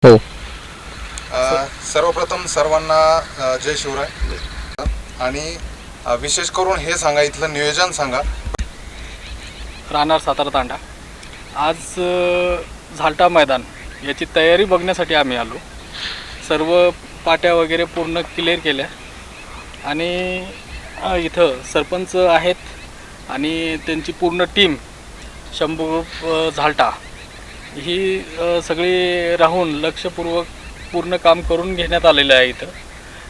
हो. सर्वप्रथम सर्वांना जय शिवराय आणि विशेष करून हे सांगा, इथलं नियोजन सांगा. राहणार सातारा तांडा. आज झालटा मैदान याची तयारी बघण्यासाठी आम्ही आलो. सर्व पाट्या वगैरे पूर्ण क्लिअर केल्या आणि इथं सरपंच आहेत आणि त्यांची पूर्ण टीम शंभू ग्रुप झालटा ही सगळी राहून लक्षपूर्वक पूर्ण काम करून घेण्यात आलेलं आहे इथं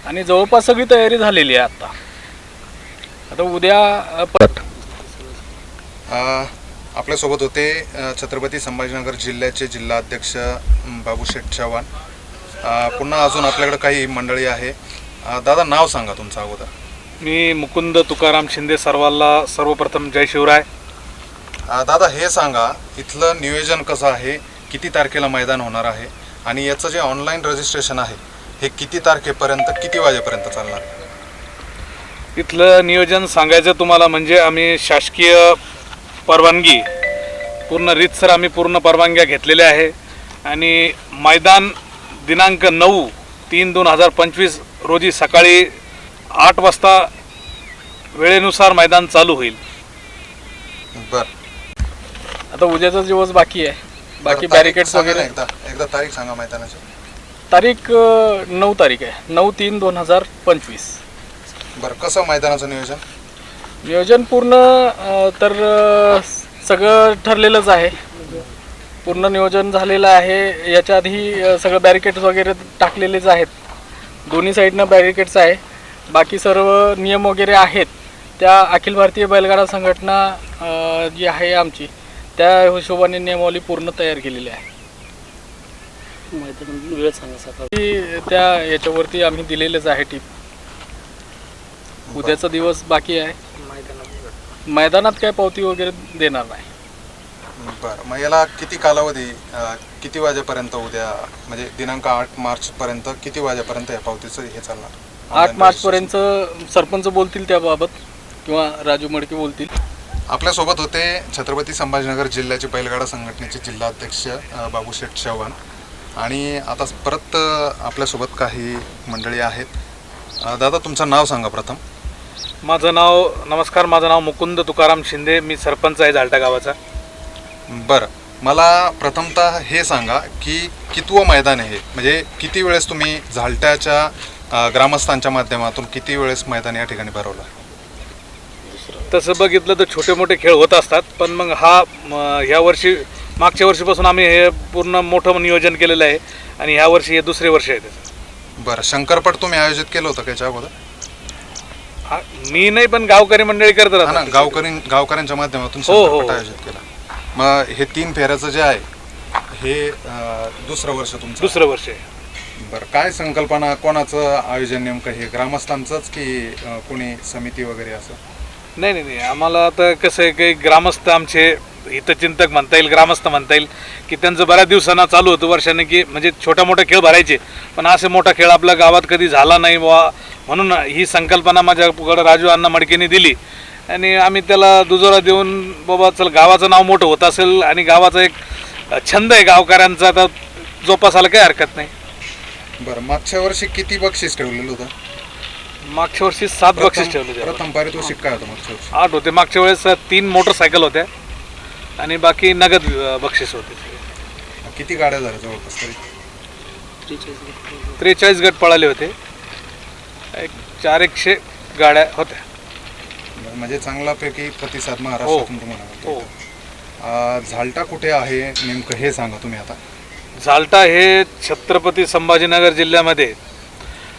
आणि जवळपास सगळी तयारी झालेली आहे. आता उद्या परत आपल्यासोबत होते छत्रपती संभाजीनगर जिल्ह्याचे जिल्हाध्यक्ष बाबूशेठ चव्हाण. पुन्हा अजून आपल्याकडे काही मंडळी आहे. दादा, नाव सांगा तुमचं अगोदर. मी मुकुंद तुकाराम शिंदे. सर्वप्रथम जय शिवराय. दादा, हे सांगा, इथलं नियोजन कसं आहे, किती तारखेला मैदान होणार आहे आणि याचं जे ऑनलाईन रजिस्ट्रेशन आहे हे किती तारखेपर्यंत, किती वाजेपर्यंत चालणार? इथलं नियोजन सांगायचं तुम्हाला म्हणजे आम्ही शासकीय परवानगी पूर्ण रीतसर आम्ही पूर्ण परवानग्या घेतलेल्या आहे आणि मैदान दिनांक 9/3/2025 रोजी सकाळी 8 वाजता वेळेनुसार मैदान चालू होईल. बरं, आता उद्याचा दिवस बाकी आहे. बाकी बॅरिकेड्स वगैरे. एकदा तारीख सांगा मैदानाची. तारीख 9 तारीख आहे, 9/3/2025. बरं, कसं मैदानाचं नियोजन पूर्ण तर सगळं ठरलेलंच आहे. पूर्ण नियोजन झालेलं आहे. याच्या आधी सगळं बॅरिकेड्स वगैरे टाकलेलेच आहेत. दोन्ही साईडनं बॅरिकेड्स आहे. बाकी सर्व नियम वगैरे आहेत त्या अखिल भारतीय बैलगाडा संघटना जी आहे आमची, त्या हिशोबाने नियमावली पूर्ण तयार केलेली आहे. वेळ सांगा. त्या याच्यावरती आम्ही दिलेलेच आहे टीप. उद्याचा दिवस बाकी आहे. मैदानात काय पावती वगैरे देणार नाही. बरं, मग याला किती कालावधी, किती वाजेपर्यंत उद्या म्हणजे दिनांक 8 मार्चपर्यंत किती वाजेपर्यंत या पावतीचं हे चालणार? 8 मार्चपर्यंत सरपंच बोलतील त्याबाबत किंवा राजू मडके बोलतील. आपल्यासोबत होते छत्रपती संभाजीनगर जिल्ह्याचे बैलगाडा संघटनेचे जिल्हाध्यक्ष बाबूशेठ चव्हाण आणि आता परत आपल्यासोबत काही मंडळी आहेत. दादा, तुमचं नाव सांगा प्रथम. नमस्कार, माझं नाव मुकुंद तुकाराम शिंदे. मी सरपंच आहे झालटा गावाचा. बरं, मला प्रथमतः हे सांगा की कितवं मैदान आहे, म्हणजे किती वेळेस तुम्ही झालट्याच्या ग्रामस्थांच्या माध्यमातून किती वेळेस मैदान या ठिकाणी भरवलं? तसं बघितलं तर छोटे मोठे खेळ होत असतात, पण मग ह्या वर्षी मागच्या वर्षीपासून आम्ही हे पूर्ण मोठं नियोजन केलेलं आहे आणि ह्या वर्षी हे दुसरे वर्ष आहे त्याचं. बरं, शंकरपट तुम्ही आयोजित केलं होतं त्याच्या अगोदर? मी नाही, पण गावकरी मंडळी करत राहतात. गावकऱ्यांच्या माध्यमातून हो. शंकरपट आयोजित केला. मग हे 3 फेऱ्याचं जे आहे हे दुसरं वर्ष तुमचं? दुसरं वर्ष आहे. बरं, काय संकल्पना, कोणाचं आयोजन नेमकं, हे ग्रामस्थांचंच की कोणी समिती वगैरे असं? नाही, आम्हाला आता कसं आहे की ग्रामस्थ आमचे हितचिंतक म्हणता येईल, ग्रामस्थ म्हणता येईल की त्यांचं बऱ्याच दिवसांना चालू होतं वर्षाने की म्हणजे छोटा मोठा खेळ भरायचे, पण असे मोठा खेळ आपल्या गावात कधी झाला नाही बुवा, म्हणून ही संकल्पना माझ्याकडं राजू अण्णा मडकेंनी दिली आणि आम्ही त्याला दुजोरा देऊन बाबा चल गावाचं नाव मोठं होत असेल आणि गावाचा एक छंद आहे गावकऱ्यांचा, आता जोपासायला काही हरकत नाही. बरं, मागच्या वर्षी किती बक्षीस ठेवलेलं होतं? मागच्या वर्षी 7 बक्षीस ठेवले होते. प्रथम पारितोषिक काय होतं मागच्या वर्षी? 8 होते. मागच्या वेळेस 3 मोटरसायकल होत्या आणि बाकी नगद बक्षीस होते. किती गाड्या झाल्या जवळपास तरी? 43 गट पळाले होते. 400 गाड्या होत्या. म्हणजे चांगल्यापैकी प्रतिसाद महाराष्ट्रातून तुम्हाला मिळतो. झालटा कुठे आहे नेमकं हे सांगा तुम्ही आता. झालटा हे छत्रपती संभाजीनगर जिल्ह्यामध्ये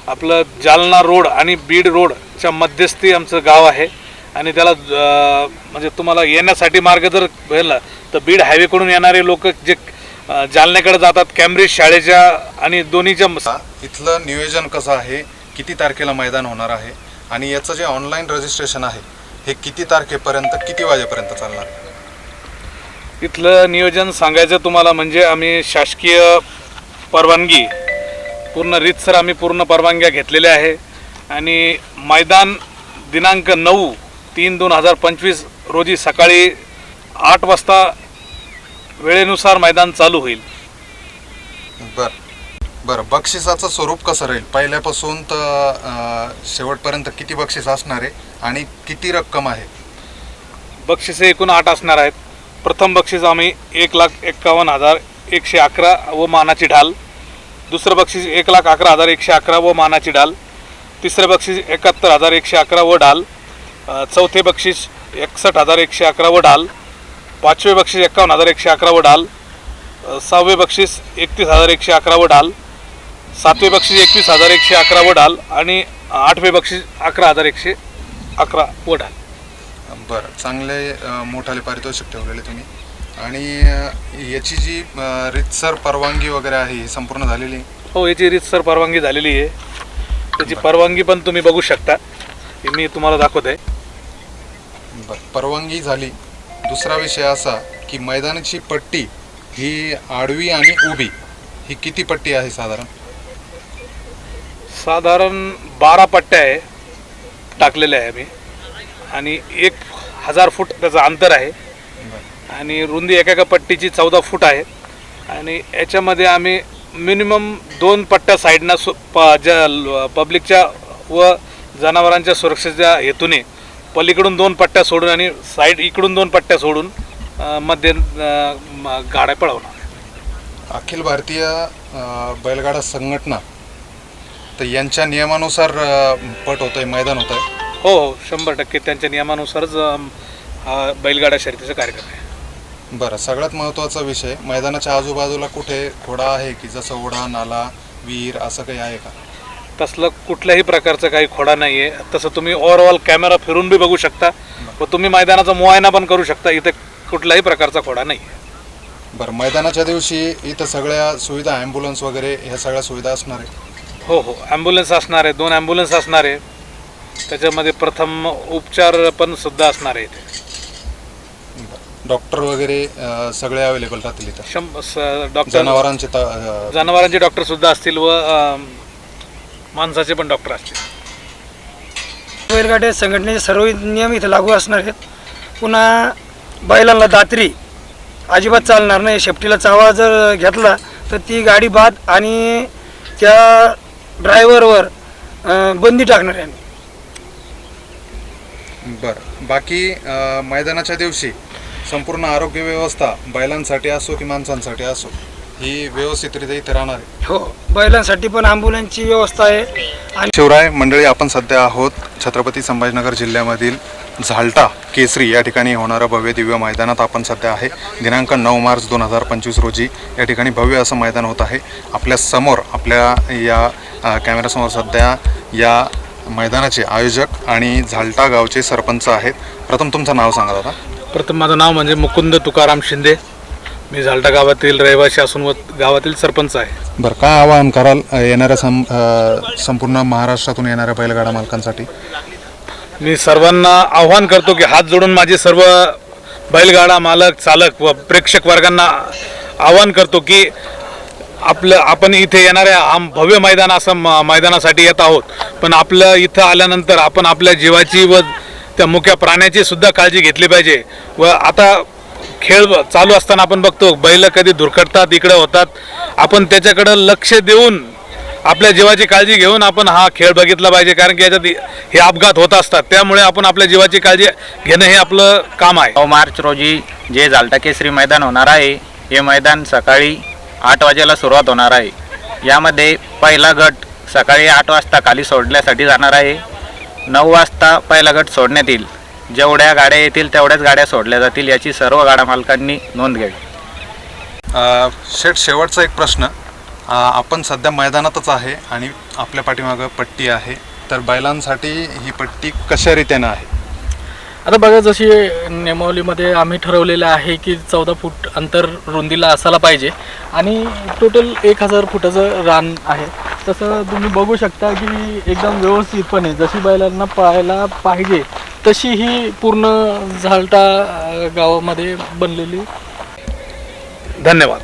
आपलं जालना रोड आणि बीड रोडच्या मध्यस्थी आमचं गाव आहे आणि त्याला म्हणजे तुम्हाला येण्यासाठी मार्ग जर भेटला तर बीड हायवेकडून येणारे लोक जे जालन्याकडे जातात कॅम्ब्रिज शाळेच्या आणि दोन्हीच्या. इथलं नियोजन कसं आहे, किती तारखेला मैदान होणार आहे आणि याचं जे ऑनलाईन रजिस्ट्रेशन आहे हे किती तारखेपर्यंत, किती वाजेपर्यंत चालणार? इथलं नियोजन सांगायचं तुम्हाला म्हणजे आम्ही शासकीय परवानगी पूर्ण रीतसर आम्ही पूर्ण परवानग्या घेतलेल्या आहे आणि मैदान दिनांक 9/3/2025 रोजी सकाळी 8 वाजता वेळेनुसार मैदान चालू होईल. बरं, बरं, बक्षिसाचं स्वरूप कसं राहील? पहिल्यापासून तर शेवटपर्यंत किती बक्षीस असणार आहे आणि किती रक्कम आहे? बक्षिसे एकूण 8 असणार आहेत. प्रथम बक्षीस आम्ही 1,51,111 व मानाची ढाल. दुसरं बक्षीस 1,11,111 व मानाची ढाल. तिसरं बक्षीस 71,111 व ढाल. चौथे बक्षीस 61,111 व ढाल. पाचवे बक्षीस 51,111 व ढाल. सहावे बक्षीस 31,111 व ढाल. सातवे बक्षीस 21,111 व ढाल आणि आठवे बक्षीस 11,111 व ढाल. बरं, चांगले मोठाले पारितोषिक ठेवलेले तुम्ही. आणि याची जी रीतसर परवानगी वगैरे आहे ही संपूर्ण झालेली आहे? हो, याची रीतसर परवानगी झालेली आहे. त्याची परवानगी पण तुम्ही बघू शकता, ही मी तुम्हाला दाखवत आहे. बरं, परवानगी झाली. दुसरा विषय असा की मैदानाची पट्टी ही आडवी आणि उभी ही किती पट्टी आहे साधारण? साधारण 12 पट्ट्या आहे टाकलेल्या आहे आम्ही आणि 1,000 फूट त्याचं अंतर आहे आणि रुंदी एका पट्टीची 14 फूट आहे. आणि याच्यामध्ये आम्ही मिनिमम 2 पट्ट्या साईडनं ज्या पब्लिकच्या व जनावरांच्या सुरक्षेच्या हेतूने पलीकडून 2 पट्ट्या सोडून आणि साईड इकडून 2 पट्ट्या सोडून मध्ये गाड्या पळवणार. अखिल भारतीय बैलगाडा संघटना तर यांच्या नियमानुसार पट होत आहे, मैदान होत आहे? हो हो, 100% त्यांच्या नियमानुसारच हा बैलगाडा शर्यतीचा कार्यक्रम आहे. बरं, सगळ्यात महत्त्वाचा विषय, मैदानाच्या आजूबाजूला कुठे खोडा आहे की जसं ओढा, नाला, विहीर असं काही आहे का? तसलं कुठल्याही प्रकारचं काही खोडा नाही आहे. तसं तुम्ही ओव्हरऑल कॅमेरा फिरून बी बघू शकता व तुम्ही मैदानाचा मुआयना पण करू शकता. इथे कुठल्याही प्रकारचा खोडा नाही आहे. बरं, मैदानाच्या दिवशी इथं सगळ्या सुविधा, ॲम्ब्युलन्स वगैरे ह्या सगळ्या सुविधा असणार आहे? हो हो, ॲम्ब्युलन्स असणार आहे. 2 ॲम्ब्युलन्स असणार आहे. त्याच्यामध्ये प्रथम उपचार पण सुद्धा असणार आहे इथे. डॉक्टर वगैरे सगळे अवेलेबल राहतील इथं? डॉक्टर, जनावरांचे डॉक्टर सुद्धा असतील व माणसाचे पण डॉक्टर असतील. बैलगाड्या संघटनेचे सर्व नियम इथे लागू असणार आहेत. पुन्हा बैलांना दात्री अजिबात चालणार नाही. शेपटीला चावा जर घेतला तर ती गाडी बाद आणि त्या ड्रायव्हरवर बंदी टाकणार आहे. बरं, बाकी मैदानाच्या दिवशी संपूर्ण आरोग्य व्यवस्था बैलांसाठी असो की माणसांसाठी असो ही व्यवस्थितरित्या इथे राहणार आहे? हो, बैलांसाठी पण ॲम्ब्युलन्सची व्यवस्था आहे. आणि शिवराय मंडळी, आपण सध्या आहोत छत्रपती संभाजीनगर जिल्ह्यामधील झाल्टा केसरी या ठिकाणी होणारं भव्य दिव्य मैदानात आपण सध्या आहे. दिनांक 9 मार्च 2025 रोजी या ठिकाणी भव्य असं मैदान होत आहे. आपल्या समोर, आपल्या या कॅमेऱ्यासमोर सध्या या मैदानाचे आयोजक आणि झाल्टा गावचे सरपंच आहेत. प्रथम तुमचं नाव सांगा दादा. प्रथम माझं नाव म्हणजे मुकुंद तुकाराम शिंदे. मी झाल्टा गावातील रहिवासी असून व गावातील सरपंच आहे. बरं, काय आवाहन कराल येणाऱ्या संपूर्ण महाराष्ट्रातून येणाऱ्या बैलगाडा मालकांसाठी? मी सर्वांना आव्हान करतो की हात जोडून माझे सर्व बैलगाडा मालक, चालक व प्रेक्षक वर्गांना आव्हान करतो की आपण इथे येणाऱ्या भव्य मैदान असं मैदानासाठी येत आहोत. पण आपलं इथं आल्यानंतर आपण आपल्या जीवाची व त्या मुक्या प्राण्याची सुद्धा काळजी घेतली पाहिजे. व आता खेळ चालू असताना आपण बघतो बैल कधी धुरखडतात, इकडे होतात. आपण त्याच्याकडं लक्ष देऊन आपल्या जीवाची काळजी घेऊन आपण हा खेळ बघितला पाहिजे. कारण की याच्यात हे अपघात होत असतात. त्यामुळे आपण आपल्या जीवाची काळजी घेणं हे आपलं काम आहे. 9 मार्च रोजी जे झाल्टा केसरी मैदान होणार आहे, हे मैदान सकाळी 8 वाजेला सुरुवात होणार आहे. यामध्ये पहिला गट सकाळी 8 वाजता खाली सोडण्यासाठी जाणार आहे. 9 वाजता पहिला गट सोडण्यात येईल. जेवढ्या गाड्या येतील तेवढ्याच गाड्या सोडल्या जातील, याची सर्व गाडा मालकांनी नोंद घ्यावी. शेवटचा एक प्रश्न, आपण सध्या मैदानातच आहे आणि आपल्या पाठीमागं पट्टी आहे, तर बैलांसाठी ही पट्टी कशा रीतीनं आहे? आता बघा, जशी नियमावलीमध्ये आम्ही ठरवलेलं आहे की 14 फूट अंतर रुंदीला असायला पाहिजे आणि टोटल 1000 फुटाचं रान आहे. तसं तुम्ही बघू शकता की एकदम व्यवस्थितपणे जशी बैलांना पाहायला पाहिजे तशी ही पूर्ण झाल्टा गावामध्ये बनलेली. धन्यवाद.